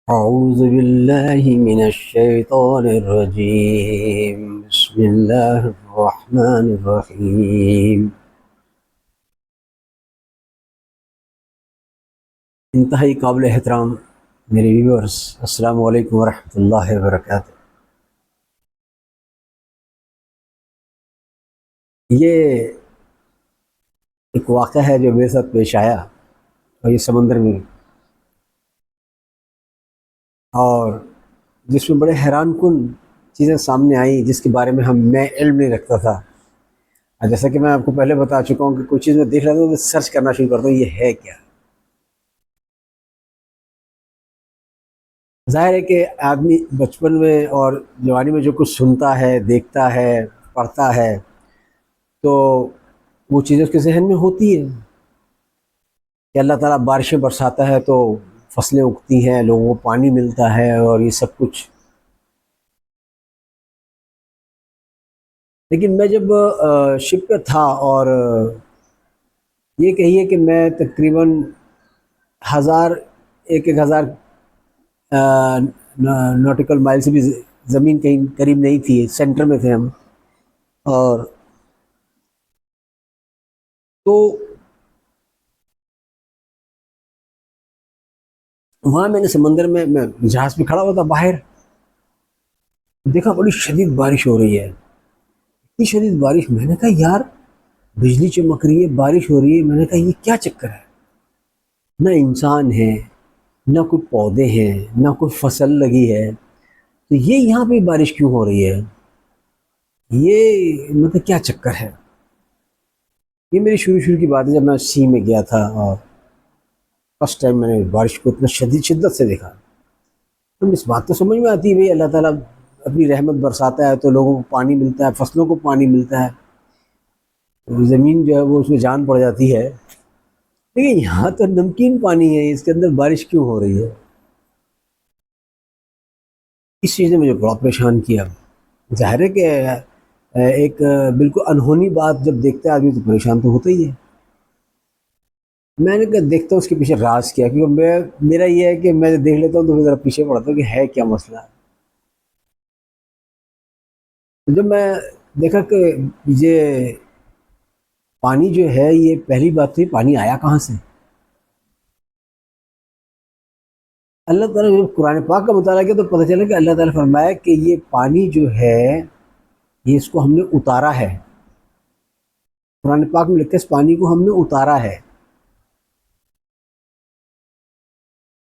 أعوذ بالله من الشيطان الرجيم بسم الله الرحمن الرحیم۔ انتہائی قابل احترام میرے ویورز، السلام علیکم ورحمۃ اللہ وبرکاتہ۔ یہ ایک واقعہ ہے جو میرے ساتھ پیش آیا، اور یہ سمندر میں، اور جس میں بڑے حیران کن چیزیں سامنے آئیں جس کے بارے میں میں علم نہیں رکھتا تھا۔ جیسا کہ میں آپ کو پہلے بتا چکا ہوں کہ کوئی چیز میں دیکھ لیتا ہوں تو سرچ کرنا شروع کرتا ہوں یہ ہے کیا۔ ظاہر ہے کہ آدمی بچپن میں اور جوانی میں جو کچھ سنتا ہے، دیکھتا ہے، پڑھتا ہے، تو وہ چیزیں اس کے ذہن میں ہوتی ہیں کہ اللہ تعالیٰ بارشیں برساتا ہے تو فصلیں اگتی ہیں، لوگوں کو پانی ملتا ہے اور یہ سب کچھ۔ لیکن میں جب شپ پہ تھا، اور یہ کہیے کہ میں تقریباً ایک ہزار نوٹیکل مائل سے بھی زمین کہیں قریب نہیں تھی، سینٹر میں تھے ہم، اور تو وہاں میں نے سمندر میں جہاز پہ کھڑا ہوا تھا باہر، دیکھا بڑی شدید بارش ہو رہی ہے، اتنی شدید بارش۔ میں نے کہا یار بجلی چمک رہی ہے، بارش ہو رہی ہے، میں نے کہا یہ کیا چکر ہے؟ نہ انسان ہے، نہ کوئی پودے ہیں، نہ کوئی فصل لگی ہے، تو یہ یہاں پہ بارش کیوں ہو رہی ہے؟ یہ مطلب کیا چکر ہے؟ یہ میری شروع کی بات ہے، جب میں سی میں گیا تھا اور فرسٹ ٹائم میں نے بارش کو اتنا شدت سے دیکھا۔ تو اس بات تو سمجھ میں آتی ہے بھئی اللہ تعالیٰ اپنی رحمت برساتا ہے تو لوگوں کو پانی ملتا ہے، فصلوں کو پانی ملتا ہے، زمین جو ہے وہ اس میں جان پڑ جاتی ہے۔ لیکن یہاں تو نمکین پانی ہے، اس کے اندر بارش کیوں ہو رہی ہے؟ اس چیز نے مجھے بڑا پریشان کیا۔ ظاہر ہے کہ ایک بالکل انہونی بات جب دیکھتا ہے آدمی تو پریشان تو ہوتا ہی ہے۔ میں نے کہا دیکھتا ہوں اس کے پیچھے راز کیا، کیونکہ میرا یہ ہے کہ میں دیکھ لیتا ہوں تو ذرا پیچھے پڑتا ہوں کہ ہے کیا مسئلہ۔ جب میں دیکھا کہ یہ پانی جو ہے، یہ پہلی بات تو پانی آیا کہاں سے؟ اللہ تعالیٰ نے قرآن پاک کا مطالعہ کیا تو پتہ چلا کہ اللہ تعالیٰ نے فرمایا کہ یہ پانی جو ہے یہ اس کو ہم نے اتارا ہے۔ قرآن پاک میں لکھا ہے اس پانی کو ہم نے اتارا ہے۔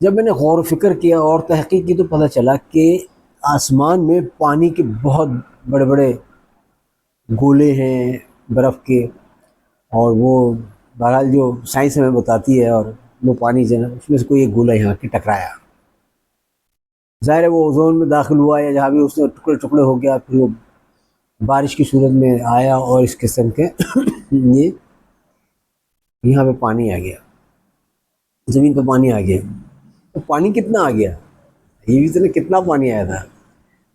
جب میں نے غور و فکر کیا اور تحقیق کی تو پتہ چلا کہ آسمان میں پانی کے بہت بڑے بڑے گولے ہیں برف کے، اور وہ بہرحال جو سائنس ہمیں بتاتی ہے، اور وہ پانی جو ہے اس میں سے کوئی ایک گولا یہاں کے ٹکرایا، ظاہر ہے وہ اوزون میں داخل ہوا یا جہاں بھی اس میں ٹکڑے ٹکڑے ہو گیا، پھر وہ بارش کی صورت میں آیا اور اس قسم کے یہ یہاں پہ پانی آ گیا، زمین پہ پانی آ گیا۔ تو پانی کتنا آ گیا؟ یہ بھی تو کتنا پانی آیا تھا؟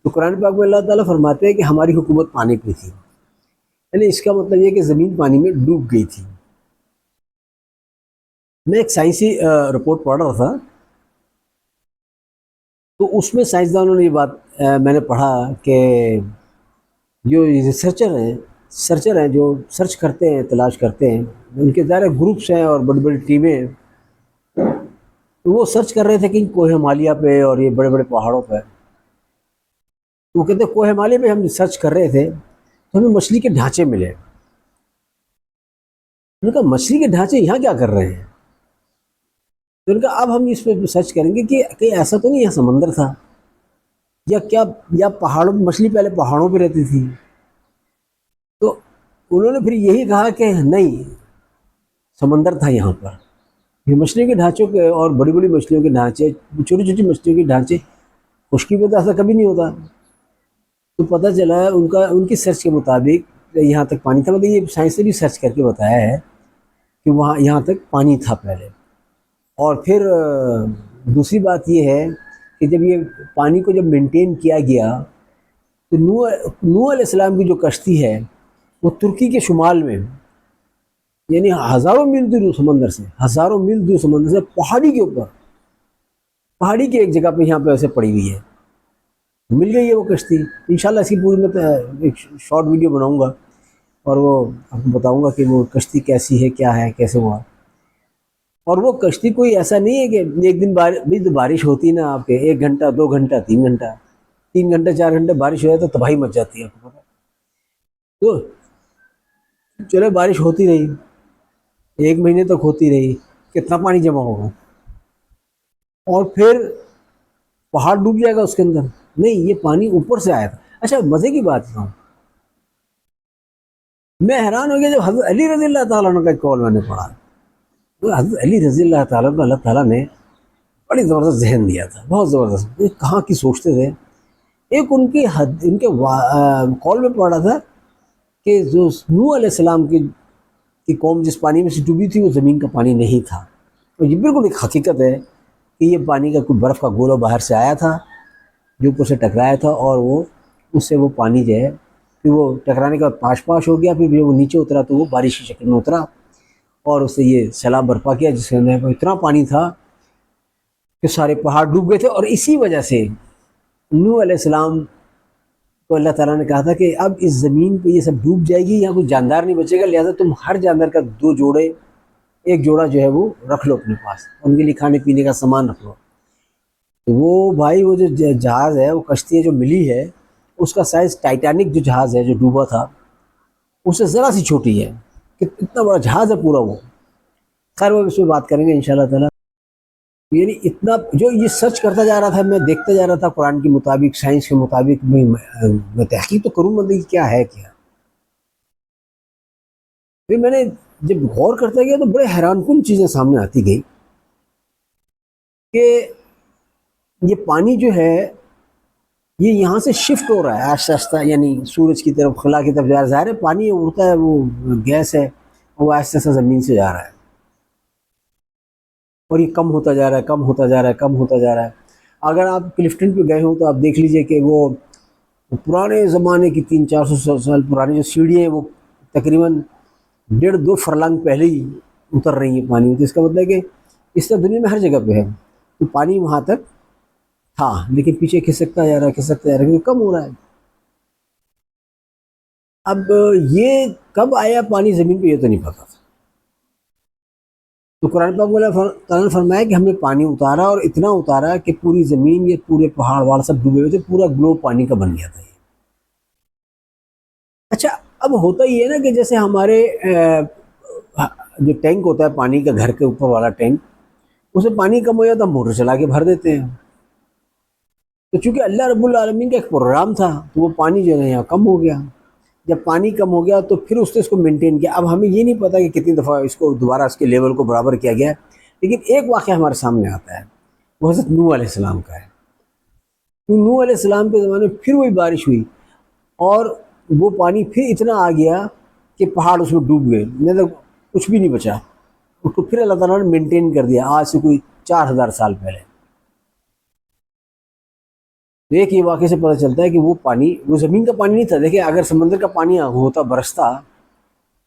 تو قرآن پاک میں اللہ تعالیٰ فرماتے ہیں کہ ہماری حکومت پانی پہ تھی، یعنی اس کا مطلب یہ کہ زمین پانی میں ڈوب گئی تھی۔ میں ایک سائنسی رپورٹ پڑھ رہا تھا، تو اس میں سائنسدانوں نے یہ بات میں نے پڑھا کہ جو ریسرچر ہیں جو سرچ کرتے ہیں، تلاش کرتے ہیں، ان کے ظاہر گروپس ہیں اور بڑی بڑی ٹیمیں ہیں، تو وہ سرچ کر رہے تھے کہ کوہ ہمالیہ پہ اور یہ بڑے بڑے پہاڑوں پہ۔ وہ کہتے ہیں کوہ ہمالیہ پہ ہم سرچ کر رہے تھے تو ہمیں مچھلی کے ڈھانچے ملے۔ ان کا مچھلی کے ڈھانچے یہاں کیا کر رہے ہیں؟ تو ان کا اب ہم اس پہ سرچ کریں گے کہ کہیں ایسا تو نہیں یہاں سمندر تھا، یا کیا، یا پہاڑوں میں مچھلی پہلے پہاڑوں پہ رہتی تھی؟ تو انہوں نے پھر یہی کہا کہ نہیں، سمندر تھا یہاں پر۔ یہ مچھلیوں کے ڈھانچوں کے اور بڑی بڑی مچھلیوں کے ڈھانچے، چھوٹی چھوٹی مچھلیوں کے ڈھانچے خشکی پہ تو ایسا کبھی نہیں ہوتا۔ تو پتہ چلا ان کی سرچ کے مطابق یہاں تک پانی تھا، مطلب یہ سائنس نے بھی سرچ کر کے بتایا ہے کہ وہاں یہاں تک پانی تھا پہلے۔ اور پھر دوسری بات یہ ہے کہ جب یہ پانی کو جب مینٹین کیا گیا تو نوح علیہ السلام کی جو کشتی ہے وہ ترکی کے شمال میں، یعنی ہزاروں میل دور سمندر سے، ہزاروں میل دور سمندر سے، پہاڑی کے اوپر پہاڑی کی ایک جگہ پہ یہاں پہ ایسے پڑی ہوئی ہے، مل گئی ہے وہ کشتی. انشاءاللہ اس کی پوری میں ایک شارٹ ویڈیو بناؤں گا اور وہ آپ کو بتاؤں گا کہ وہ کشتی کیسی ہے، کیا ہے، کیسے ہوا. اور وہ کشتی کوئی ایسا نہیں ہے کہ ایک دن بھی تو بارش ہوتی نا آپ کے 1 گھنٹہ 2 گھنٹہ 3 گھنٹہ 3 گھنٹے 4 گھنٹے بارش ہو جائے تو تباہی مچ جاتی ہے آپ کو پتہ ہے. تو چلے بارش ہوتی رہی، 1 مہینے تک ہوتی رہی، کتنا پانی جمع ہوگا، اور پھر پہاڑ ڈوب جائے گا اس کے اندر؟ نہیں، یہ پانی اوپر سے آیا تھا. اچھا مزے کی بات ہے، میں حیران ہو گیا جب حضرت علی رضی اللہ تعالیٰ عنہ کا قول میں نے پڑھا. تو حضرت علی رضی اللہ تعالیٰ کو اللہ تعالیٰ نے بڑی زبردست ذہن دیا تھا، بہت زبردست. یہ کہاں کی سوچتے تھے. ایک ان کی ان کے قول میں پڑھا تھا کہ جو نوح علیہ السلام کی قوم جس پانی میں سے ڈوبی تھی وہ زمین کا پانی نہیں تھا. اور یہ بالکل ایک حقیقت ہے کہ یہ پانی کا کوئی برف کا گولہ باہر سے آیا تھا جو اوپر سے ٹکرایا تھا، اور وہ اس سے وہ پانی جو ہے پھر وہ ٹکرانے کا پاش پاش ہو گیا، پھر جب وہ نیچے اترا تو وہ بارش کی شکل میں اترا اور اس سے یہ سیلاب برپا کیا جس کے اندر اتنا پانی تھا کہ سارے پہاڑ ڈوب گئے تھے. اور اسی وجہ سے نوح علیہ السلام کو اللہ تعالیٰ نے کہا تھا کہ اب اس زمین پہ یہ سب ڈوب جائے گی، یہاں کوئی جاندار نہیں بچے گا، لہٰذا تم ہر جاندار کا 2 جوڑے، ایک جوڑا جو ہے وہ رکھ لو اپنے پاس، ان کے لیے کھانے پینے کا سامان رکھ لو. تو وہ بھائی وہ جو جہاز ہے، وہ کشتی ہے جو ملی ہے، اس کا سائز ٹائٹینک جو جہاز ہے جو ڈوبا تھا اس سے ذرا سی چھوٹی ہے. کہ اتنا بڑا جہاز ہے پورا وہ. خیر وہ اس میں بات کریں گے انشاءاللہ تعالیٰ. یعنی اتنا جو یہ سرچ کرتا جا رہا تھا، میں دیکھتا جا رہا تھا قرآن کے مطابق، سائنس کے مطابق، میں تحقیق تو کروں مطلب کیا ہے کیا. پھر میں نے جب غور کرتا گیا تو بڑے حیران کن چیزیں سامنے آتی گئی کہ یہ پانی جو ہے یہ یہاں سے شفٹ ہو رہا ہے آہستہ آہستہ، یعنی سورج کی طرف، خلا کی طرف جا رہا ہے. ظاہر ہے پانی اڑتا ہے، وہ گیس ہے، وہ آہستہ آہستہ زمین سے جا رہا ہے اور یہ کم ہوتا جا رہا ہے، کم ہوتا جا رہا ہے، کم ہوتا جا رہا ہے. اگر آپ کلفٹن پہ گئے ہوں تو آپ دیکھ لیجئے کہ وہ پرانے زمانے کی 300-400 سال پرانی جو سیڑھیاں ہیں وہ تقریباً 1.5-2 فرلنگ پہلے ہی اتر رہی ہیں پانی میں. تو اس کا مطلب ہے کہ اس طرح دنیا میں ہر جگہ پہ ہے تو پانی وہاں تک تھا، لیکن پیچھے کھسکتا جا رہا ہے، کھسکتا جا رہا ہے کیونکہ کم ہو رہا ہے. اب یہ کب آیا پانی زمین پہ یہ تو نہیں پتا تھا. تو قرآن پاک میں اللہ تعالیٰ نے فرمایا کہ ہم نے پانی اتارا، اور اتنا اتارا کہ پوری زمین، یہ پورے پہاڑ وہاڑ سب ڈوبے ہوئے تھے، پورا گلوب پانی کا بن گیا تھا. اچھا اب ہوتا یہ ہے نا کہ جیسے ہمارے جو ٹینک ہوتا ہے پانی کا، گھر کے اوپر والا ٹینک، اسے پانی کم ہو جاتا ہم موٹر چلا کے بھر دیتے ہیں. تو چونکہ اللہ رب العالمین کا ایک پروگرام تھا تو وہ پانی جو ہے یہاں کم ہو گیا. جب پانی کم ہو گیا تو پھر اس نے اس کو مینٹین کیا. اب ہمیں یہ نہیں پتا کہ کتنی دفعہ اس کو دوبارہ اس کے لیول کو برابر کیا گیا ہے، لیکن ایک واقعہ ہمارے سامنے آتا ہے، وہ حضرت نوح علیہ السلام کا ہے. نوح علیہ السلام کے زمانے میں پھر وہی بارش ہوئی اور وہ پانی پھر اتنا آ گیا کہ پہاڑ اس میں ڈوب گئے، مطلب کچھ بھی نہیں بچا. اس کو پھر اللہ تعالیٰ نے مینٹین کر دیا آج سے کوئی 4000 سال پہلے. ایک یہ واقعے سے پتہ چلتا ہے کہ وہ پانی وہ زمین کا پانی نہیں تھا. دیکھیں اگر سمندر کا پانی ہوتا برستا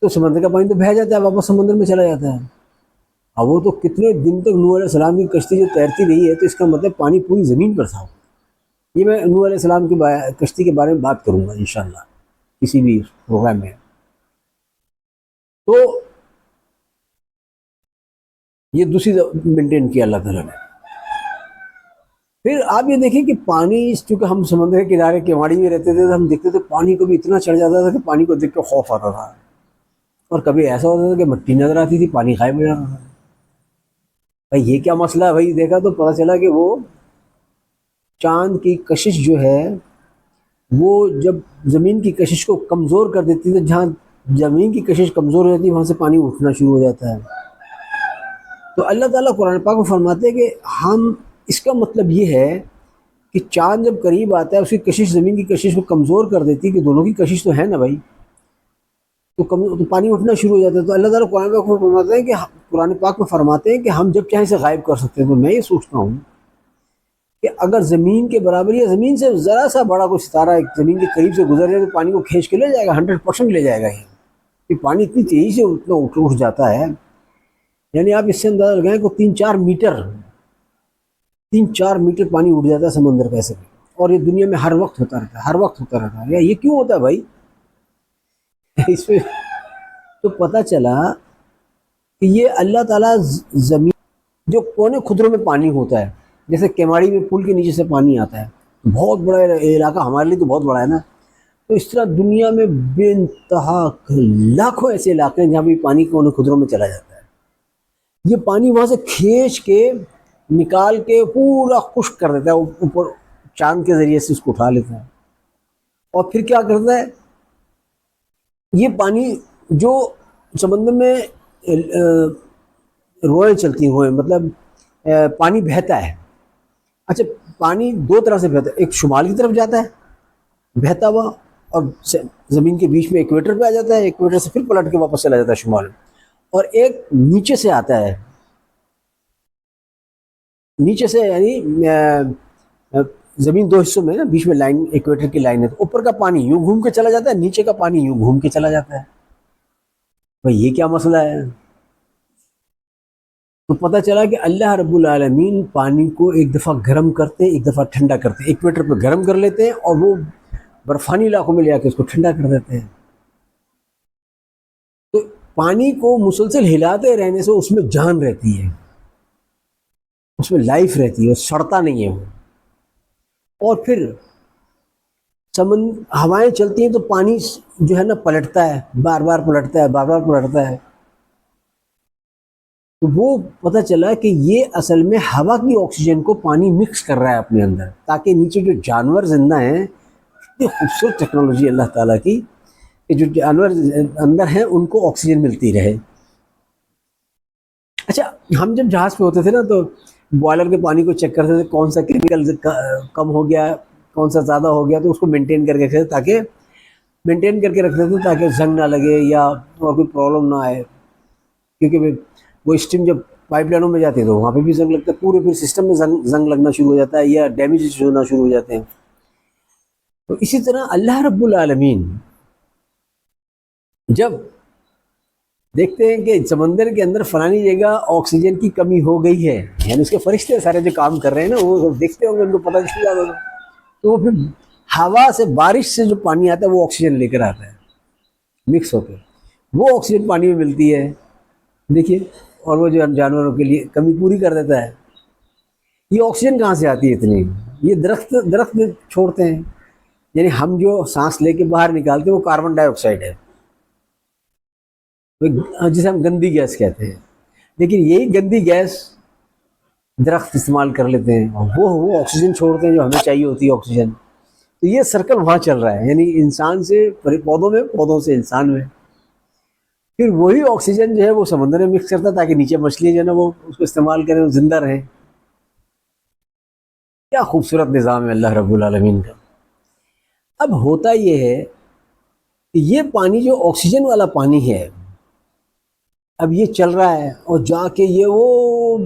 تو سمندر کا پانی تو بہہ جاتا ہے، واپس سمندر میں چلا جاتا ہے. اب وہ تو کتنے دن تک نوح علیہ السلام کی کشتی جو تیرتی رہی ہے، تو اس کا مطلب پانی پوری زمین پر تھا. یہ میں نوح علیہ السلام کی کشتی کے بارے میں بات کروں گا انشاءاللہ کسی بھی پروگرام میں. تو یہ دوسری مینٹین کیا اللہ تعالیٰ نے. پھر آپ یہ دیکھیں کہ پانی، چونکہ ہم سمندر کے کنارے کیواڑی میں رہتے تھے تو ہم دیکھتے تھے پانی کو بھی اتنا چڑھ جاتا تھا کہ پانی کو دیکھ کے خوف آتا تھا، اور کبھی ایسا ہوتا تھا کہ مٹی نظر آتی تھی، پانی غائب ہو جاتا تھا. بھائی یہ کیا مسئلہ ہے؟ بھائی دیکھا تو پتہ چلا کہ وہ چاند کی کشش جو ہے وہ جب زمین کی کشش کو کمزور کر دیتی ہے، جہاں زمین کی کشش کمزور ہو جاتی ہے وہاں سے پانی اٹھنا شروع ہو جاتا ہے. تو اللہ تعالیٰ قرآن پاک میں فرماتے ہیں کہ ہم، اس کا مطلب یہ ہے کہ چاند جب قریب آتا ہے اس کی کشش زمین کی کشش کو کمزور کر دیتی ہے، کہ دونوں کی کشش تو ہے نا بھائی، تو پانی اٹھنا شروع ہو جاتا ہے. تو اللہ تعالیٰ قرآن پاک میں فرماتے ہیں کہ قرآن پاک میں فرماتے ہیں کہ ہم جب چاہیں سے غائب کر سکتے ہیں. تو میں یہ سوچتا ہوں کہ اگر زمین کے برابر یا زمین سے ذرا سا بڑا کوئی ستارہ زمین کے قریب سے گزر جائے تو پانی کو کھینچ کے لے جائے گا، 100% لے جائے گا. یہ پانی اتنی تیزی سے اٹھ جاتا ہے، یعنی آپ اس سے اندازہ لگائیں کہ 3-4 میٹر 3-4 میٹر پانی اٹھ جاتا ہے سمندر کا ایسے بھی، اور یہ دنیا میں ہر وقت ہوتا رہتا ہے، ہر وقت ہوتا رہتا ہے. یہ کیوں ہوتا ہے بھائی؟ اس میں تو پتہ چلا کہ یہ اللہ تعالیٰ زمین جو کونے خدروں میں پانی ہوتا ہے، جیسے کیماڑی میں پل کے نیچے سے پانی آتا ہے، بہت بڑا علاقہ، ہمارے لیے تو بہت بڑا ہے نا. تو اس طرح دنیا میں بے انتہا لاکھوں ایسے علاقے ہیں جہاں بھی پانی کونے خدروں میں چلا جاتا ہے. یہ پانی وہاں سے کھینچ کے نکال کے پورا خشک کر دیتا ہے، اوپر چاند کے ذریعے سے اس کو اٹھا لیتا ہے، اور پھر کیا کرتا ہے، یہ پانی جو سمندر میں روئیں چلتی ہوئیں، مطلب پانی بہتا ہے. اچھا، پانی دو طرح سے بہتا ہے، ایک شمال کی طرف جاتا ہے بہتا ہوا، اور زمین کے بیچ میں ایکویٹر پہ آ جاتا ہے، ایکویٹر سے پھر پلٹ کے واپس چلا جاتا ہے شمال. اور ایک نیچے سے آتا ہے، نیچے سے یعنی زمین دو حصوں میں نا، بیچ میں لائن ایکویٹر کی لائن ہے، تو اوپر کا پانی یوں گھوم کے چلا جاتا ہے، نیچے کا پانی یوں گھوم کے چلا جاتا ہے. بھائی یہ کیا مسئلہ ہے؟ تو پتہ چلا کہ اللہ رب العالمین پانی کو ایک دفعہ گرم کرتے ہیں، ایک دفعہ ٹھنڈا کرتے ہیں. ایکویٹر پہ گرم کر لیتے ہیں اور وہ برفانی علاقوں میں لے جا کے اس کو ٹھنڈا کر دیتے ہیں. تو پانی کو مسلسل ہلاتے رہنے سے اس میں جان رہتی ہے، اس میں لائف رہتی ہے، سڑتا نہیں ہے وہ. اور پھر ہوائیں چلتی ہیں تو پانی جو ہے نا پلٹتا ہے، بار بار پلٹتا ہے، بار بار پلٹتا ہے. تو وہ پتہ چلا کہ یہ اصل میں ہوا کی آکسیجن کو پانی مکس کر رہا ہے اپنے اندر، تاکہ نیچے جو جانور زندہ ہیں، اتنی خوبصورت ٹیکنالوجی اللہ تعالیٰ کی کہ جو جانور اندر ہیں ان کو آکسیجن ملتی رہے. اچھا، ہم جب جہاز پہ ہوتے تھے نا تو بوائلر کے پانی کو چیک کرتے تھے، کون سا کیمیکل کم ہو گیا، کون سا زیادہ ہو گیا، تو اس کو مینٹین کر کے رکھتے تھے، تاکہ مینٹین کر کے رکھتے تھے تاکہ زنگ نہ لگے یا اور کوئی پرابلم نہ آئے. کیونکہ وہ اسٹیم جب پائپ لائنوں میں جاتی ہے تو وہاں پہ بھی زنگ لگتا ہے، پورے سسٹم میں زنگ لگنا شروع ہو جاتا ہے یا ڈیمیج ہونا شروع ہو جاتے ہیں. تو اسی طرح اللہ رب العالمین جب دیکھتے ہیں کہ سمندر کے اندر فلانی جگہ آکسیجن کی کمی ہو گئی ہے، یعنی اس کے فرشتے سارے جو کام کر رہے ہیں نا وہ دیکھتے ہوں گے، ان کو پتہ چل جاتا ہے، تو وہ پھر ہوا سے، بارش سے جو پانی آتا ہے وہ آکسیجن لے کر آتا ہے مکس ہو کے، وہ آکسیجن پانی میں ملتی ہے. دیکھیے، اور وہ جو جانوروں کے لیے کمی پوری کر دیتا ہے. یہ آکسیجن کہاں سے آتی ہے اتنی؟ یہ درخت چھوڑتے ہیں، یعنی ہم جو سانس لے کے باہر نکالتے ہیں وہ کاربن ڈائی آکسائڈ ہے، جسے ہم گندی گیس کہتے ہیں. لیکن یہی گندی گیس درخت استعمال کر لیتے ہیں، اور وہ آکسیجن چھوڑتے ہیں جو ہمیں چاہیے ہوتی ہے آکسیجن. تو یہ سرکل وہاں چل رہا ہے، یعنی انسان سے پودوں میں، پودوں سے انسان میں. پھر وہی آکسیجن جو ہے وہ سمندر میں مکس کرتا ہے تاکہ نیچے مچھلی جو ہے نا وہ اس کو استعمال کریں، وہ زندہ رہیں. کیا خوبصورت نظام ہے اللہ رب العالمین کا. اب ہوتا یہ ہے کہ یہ پانی جو آکسیجن والا پانی ہے، اب یہ چل رہا ہے اور جا کے یہ وہ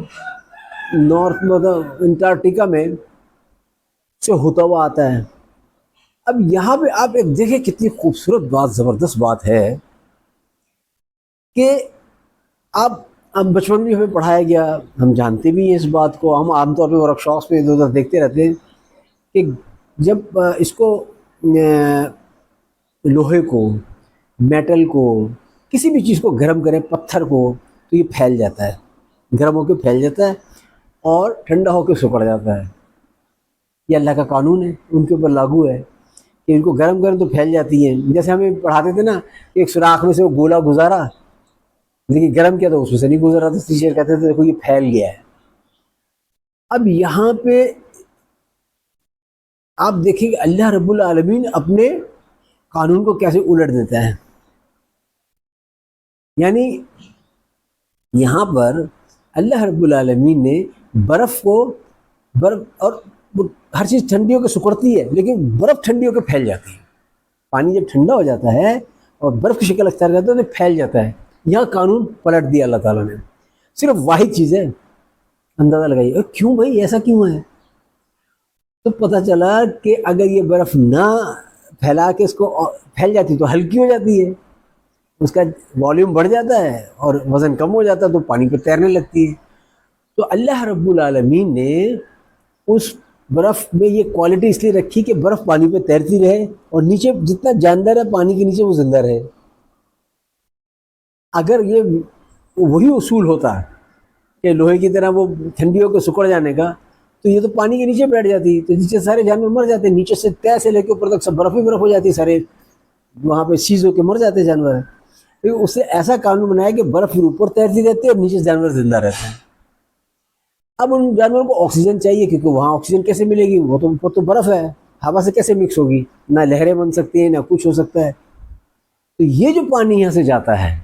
نارتھ مطلب انٹارکٹیکا میں سے ہوتا ہوا آتا ہے. اب یہاں پہ آپ ایک دیکھیں کتنی خوبصورت بات، زبردست بات ہے کہ اب بچپن میں ہمیں پڑھایا گیا، ہم جانتے بھی ہیں اس بات کو، ہم عام طور پہ ورک شاپس میں ادھر ادھر دیکھتے رہتے ہیں کہ جب اس کو لوہے کو، میٹل کو، کسی بھی چیز کو گرم کریں، پتھر کو، تو یہ پھیل جاتا ہے، گرم ہو کے پھیل جاتا ہے اور ٹھنڈا ہو کے سکڑ جاتا ہے. یہ اللہ کا قانون ہے، ان کے اوپر لاگو ہے کہ ان کو گرم کریں تو پھیل جاتی ہیں. جیسے ہمیں پڑھاتے تھے نا، ایک سوراخ میں سے وہ گولا گزارا، لیکن گرم کیا تو اس میں سے نہیں گزرا، تو ٹیچر کہتے تھے دیکھو یہ پھیل گیا ہے. اب یہاں پہ آپ دیکھیں کہ اللہ رب العالمین اپنے قانون کو کیسے الٹ دیتا ہے. یعنی یہاں پر اللہ رب العالمین نے برف اور ہر چیز ٹھنڈی ہو کے سکڑتی ہے، لیکن برف ٹھنڈی ہو کے پھیل جاتی ہے. پانی جب ٹھنڈا ہو جاتا ہے اور برف کی شکل اختیار کرتا ہے تو پھیل جاتا ہے. یہاں قانون پلٹ دیا اللہ تعالیٰ نے. صرف واحد چیز ہے، اندازہ لگائیے کیوں بھائی ایسا کیوں ہے؟ تو پتہ چلا کہ اگر یہ برف نہ پھیلا کے اس کو پھیل جاتی تو ہلکی ہو جاتی ہے، اس کا والیوم بڑھ جاتا ہے اور وزن کم ہو جاتا ہے تو پانی پہ تیرنے لگتی ہے. تو اللہ رب العالمین نے اس برف میں یہ کوالٹی اس لیے رکھی کہ برف پانی پہ تیرتی رہے اور نیچے جتنا جاندار ہے پانی کے نیچے وہ زندہ رہے. اگر یہ وہی اصول ہوتا کہ لوہے کی طرح وہ ٹھنڈی ہو کے سکڑ جانے کا, تو یہ تو پانی کے نیچے بیٹھ جاتی, تو نیچے سارے جانور مر جاتے, نیچے سے تہ سے لے کے اوپر تک سب برف ہی برف ہو جاتی, سارے وہاں پہ سیز ہو کے مر جاتے جانور. تو اس سے ایسا قانون بنایا کہ برف پھر اوپر تیرتی رہتی ہے اور نیچے سے جانور زندہ رہتے ہیں. اب ان جانوروں کو آکسیجن چاہیے, کیونکہ وہاں آکسیجن کیسے ملے گی, وہ تو اوپر تو برف ہے, ہوا سے کیسے مکس ہوگی, نہ لہریں بن سکتی ہیں نہ کچھ ہو سکتا ہے. تو یہ جو پانی یہاں سے جاتا ہے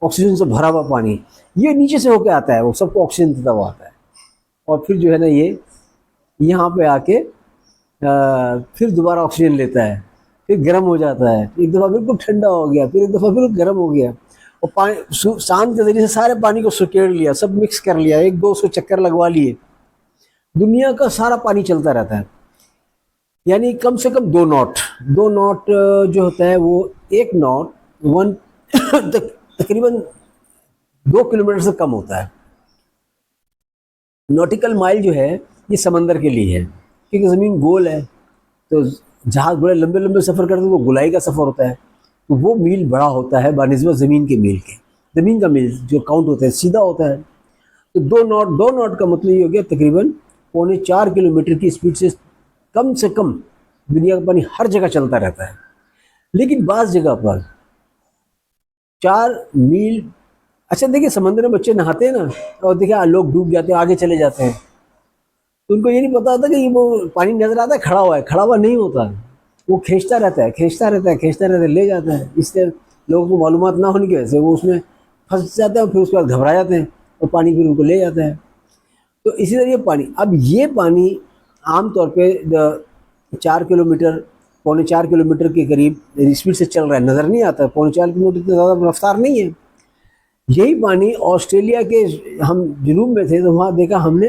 آکسیجن سے بھرا ہوا پانی, یہ نیچے سے ہو کے آتا ہے, وہ سب کو آکسیجن دیتا ہوا آتا ہے, اور پھر جو ہے نا یہ یہاں پہ آ کے پھر دوبارہ آکسیجن لیتا ہے, پھر گرم ہو جاتا ہے, ایک دفعہ بالکل ٹھنڈا ہو گیا, پھر ایک دفعہ بالکل گرم ہو گیا, اور پانی ساند کے ذریعے سے سارے پانی کو سکیڑ لیا, سب مکس کر لیا, ایک دو سو چکر لگوا لیے. دنیا کا سارا پانی چلتا رہتا ہے, یعنی کم سے کم 2 ناٹ جو ہوتا ہے وہ 1 ناٹ تقریباً 2 کلومیٹر سے کم ہوتا ہے. نوٹیکل مائل جو ہے یہ سمندر کے لیے ہے, کیونکہ زمین گول ہے, تو جہاز بڑے لمبے لمبے سفر کرتے ہیں, وہ گولائی کا سفر ہوتا ہے, تو وہ میل بڑا ہوتا ہے بنسبت زمین کے میل کے. زمین کا میل جو کاؤنٹ ہوتا ہے سیدھا ہوتا ہے. تو 2 ناٹ کا مطلب یہ ہو گیا تقریباً 4.25 کلومیٹر کی اسپیڈ سے کم دنیا کا پانی ہر جگہ چلتا رہتا ہے. لیکن بعض جگہ پر 4 میل, اچھا دیکھیں سمندر میں بچے نہاتے ہیں نا, اور دیکھیں لوگ ڈوب جاتے ہیں, آگے چلے جاتے ہیں, تو ان کو یہ نہیں پتا ہوتا کہ یہ وہ پانی نظر آتا ہے کھڑا ہوا ہے, کھڑا ہوا نہیں ہوتا, وہ کھینچتا رہتا ہے, لے جاتا ہے. اس سے لوگوں کو معلومات نہ ہونے کی وجہ سے وہ اس میں پھنس جاتے ہیں, اور پھر اس کے بعد گھبرا جاتے ہیں, اور پانی پھر ان کو لے جاتا ہے. تو اسی طرح یہ پانی, اب یہ پانی عام طور پہ 4 کلومیٹر 4.25 کلومیٹر کے قریب اسپیڈ سے چل رہا ہے, نظر نہیں آتا. 4.25 کلومیٹر اتنا زیادہ رفتار نہیں ہے. یہی پانی آسٹریلیا کے, ہم جنوب میں تھے تو وہاں دیکھا ہم نے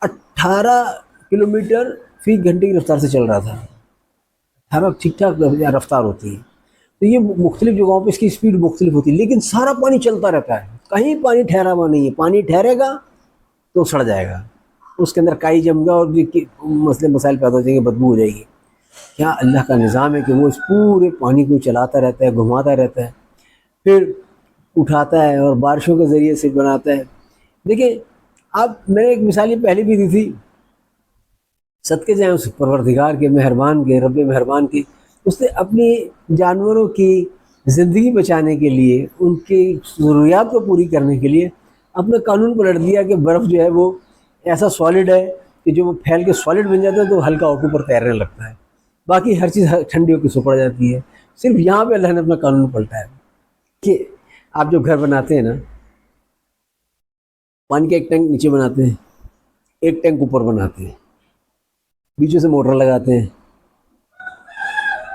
18 کلومیٹر فی گھنٹے کی رفتار سے چل رہا تھا. 18 ٹھیک ٹھاک رفتار ہوتی ہے. تو یہ مختلف جگہوں پہ اس کی اسپیڈ مختلف ہوتی ہے, لیکن سارا پانی چلتا رہتا ہے, کہیں پانی ٹھہرا ہوا نہیں ہے. پانی ٹھہرے گا تو سڑ جائے گا, اس کے اندر کائی جم گا, اور مسائل پیدا ہو جائیں گے, بدبو ہو جائے گی. کیا اللہ کا نظام ہے کہ وہ اس پورے پانی کو چلاتا رہتا ہے, گھماتا رہتا ہے, پھر اٹھاتا ہے اور بارشوں کے ذریعے سے بناتا ہے. دیکھیں اب میں نے ایک مثال یہ پہلے بھی دی تھی, صدقے جائیں اس پروردگار کے, مہربان کے, رب مہربان کی. اس نے اپنی جانوروں کی زندگی بچانے کے لیے, ان کی ضروریات کو پوری کرنے کے لیے اپنا قانون پلٹ دیا کہ برف جو ہے وہ ایسا سالڈ ہے کہ جو وہ پھیل کے سالڈ بن جاتا ہے تو ہلکا ہو کے اوپر تیرنے لگتا ہے, باقی ہر چیز ٹھنڈی ہو کے سکڑ جاتی ہے. صرف یہاں پہ اللہ نے اپنا قانون پلٹا ہے کہ آپ جو گھر بناتے ہیں نا, پانی کا ایک ٹینک نیچے بناتے ہیں, ایک ٹینک اوپر بناتے ہیں, بیچوں سے موٹر لگاتے ہیں,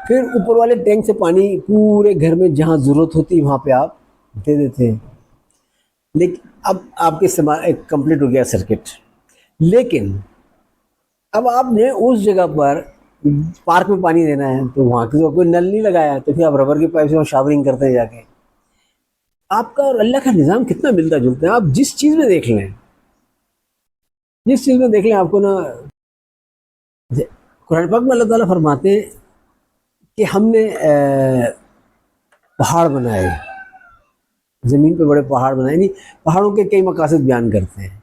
پھر اوپر والے ٹینک سے پانی پورے گھر میں جہاں ضرورت ہوتی ہے وہاں پہ آپ دے دیتے ہیں. لیکن اب آپ کے استعمال ایک کمپلیٹ ہو گیا سرکٹ. لیکن اب آپ نے اس جگہ پر پارک میں پانی دینا ہے, تو وہاں کی کوئی نل نہیں لگایا, تو پھر آپ ربر کے پائپ سے شاورنگ کرتے ہیں جا کے. آپ کا اور اللہ کا نظام کتنا ملتا جلتا ہے. آپ جس چیز میں دیکھ لیں, آپ کو نا قرآن پاک میں اللہ تعالیٰ فرماتے ہیں کہ ہم نے پہاڑ بنائے, زمین پہ بڑے پہاڑ بنائے. نہیں, پہاڑوں کے کئی مقاصد بیان کرتے ہیں.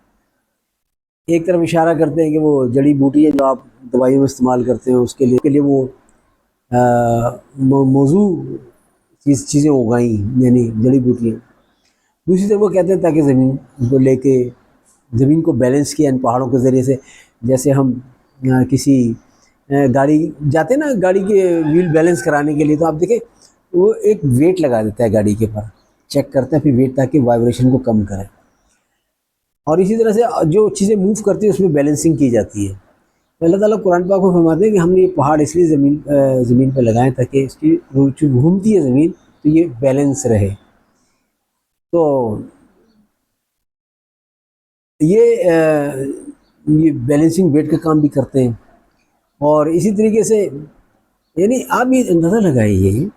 ایک طرف اشارہ کرتے ہیں کہ وہ جڑی بوٹی ہے جو آپ دوائیوں میں استعمال کرتے ہیں, اس کے لیے وہ موضوع چیزیں اگائیں, یعنی جڑی بوٹیاں. دوسری طرف وہ کہتے ہیں تاکہ زمین کو لے کے زمین کو بیلنس کیا ان پہاڑوں کے ذریعے سے. جیسے ہم کسی گاڑی جاتے ہیں نا, گاڑی کے ویل بیلنس کرانے کے لیے, تو آپ دیکھیں وہ ایک ویٹ لگا دیتا ہے گاڑی کے اوپر, چیک کرتا ہے پھر ویٹ, تاکہ وائبریشن کو کم کرے. اور اسی طرح سے جو چیزیں موو کرتی ہیں اس میں بیلنسنگ کی جاتی ہے. اللہ تعالیٰ قرآن پاک کو فرماتے ہیں کہ ہم نے یہ پہاڑ اس لیے زمین پہ لگائیں تاکہ اس کی گھومتی ہے زمین تو یہ بیلنس رہے. تو یہ بیلنسنگ ویٹ کا کام بھی کرتے ہیں. اور اسی طریقے سے یعنی آپ یہ اندازہ لگائیے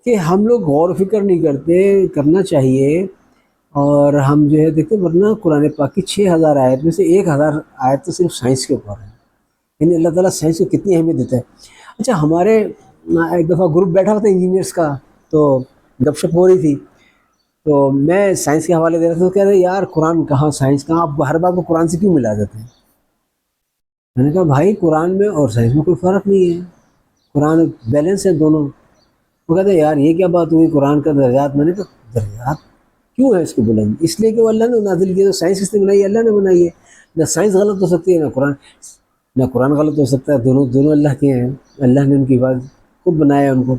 کہ ہم لوگ غور و فکر نہیں کرتے. کرنا چاہیے اور ہم جو ہے دیکھتے ہیں، ورنہ قرآن پاک کی 6000 آیت میں سے 1000 آیت تو صرف سائنس کے اوپر ہے، یعنی اللہ تعالیٰ سائنس کو کتنی اہمیت دیتا ہے۔ اچھا ہمارے ایک دفعہ گروپ بیٹھا ہوا تھا انجینئرس کا، تو گپ شپ ہو رہی تھی، تو میں سائنس کے حوالے دے رہا تھا، تو کہہ رہے یار قرآن کہاں سائنس کہاں، آپ ہر بات کو قرآن سے کیوں ملا دیتے ہیں؟ میں نے کہا بھائی قرآن میں اور سائنس میں کوئی فرق نہیں ہے، قرآن بیلنس ہے دونوں۔ وہ کہتے ہیں یار یہ کیا بات ہوئی قرآن کا درجات، میں نے کہا درجات کیوں ہے اس کے بلند؟ اس لیے کہ وہ اللہ نے نازل کیا، تو سائنس کس نے بنائی ہے؟ اللہ نے بنائی ہے۔ نہ سائنس غلط ہو سکتی ہے، نہ قرآن غلط ہو سکتا ہے، دونوں اللہ کے ہیں، اللہ نے ان کی بات خود بنایا ان کو۔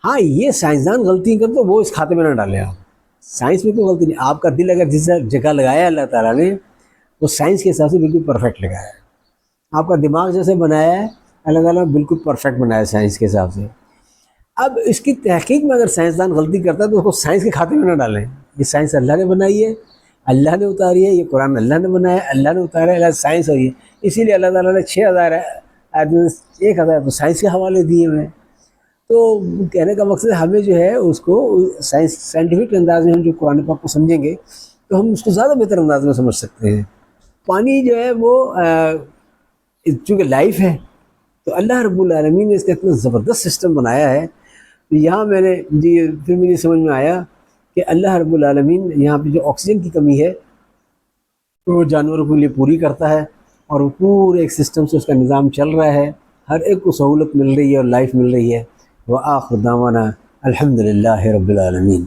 ہاں یہ سائنسدان غلطی کر تو وہ اس کھاتے میں نہ ڈالیں آپ، سائنس میں کوئی غلطی نہیں، آپ کا دل اگر جس جگہ لگایا اللہ تعالیٰ نے وہ سائنس کے حساب سے بالکل پرفیکٹ لگایا ہے، آپ کا دماغ جیسے بنایا ہے اللہ تعالیٰ نے بالکل پرفیکٹ بنایا ہے سائنس کے حساب سے۔ اب اس کی تحقیق میں اگر سائنسدان غلطی کرتا ہے تو اس کو سائنس کے کھاتے میں نہ ڈالیں، یہ سائنس اللہ نے بنائی ہے، اللہ نے اتاری ہے، یہ قرآن اللہ نے بنایا ہے، اللہ نے اتارا ہے، اللہ سائنس ہوئی ہے، اسی لیے اللہ تعالیٰ نے 6000 آدمی 1000 تو سائنس کے حوالے دیے ہوئے ہیں۔ تو کہنے کا مقصد ہمیں جو ہے اس کو سائنٹیفک انداز میں ہم جو قرآن پاک کو سمجھیں گے تو ہم اس کو زیادہ بہتر انداز میں سمجھ سکتے ہیں۔ پانی جو ہے وہ چونکہ لائف ہے، تو اللہ رب العالمین نے اس کا اتنا زبردست سسٹم بنایا ہے۔ تو یہاں میں نے پھر مجھے سمجھ میں آیا کہ اللہ رب العالمین یہاں پہ جو آکسیجن کی کمی ہے وہ جانوروں کے لیے پوری کرتا ہے، اور وہ پورے ایک سسٹم سے اس کا نظام چل رہا ہے، ہر ایک کو سہولت مل رہی ہے اور لائف مل رہی ہے۔ وآخر دعوانا الحمد للہ رب العالمین۔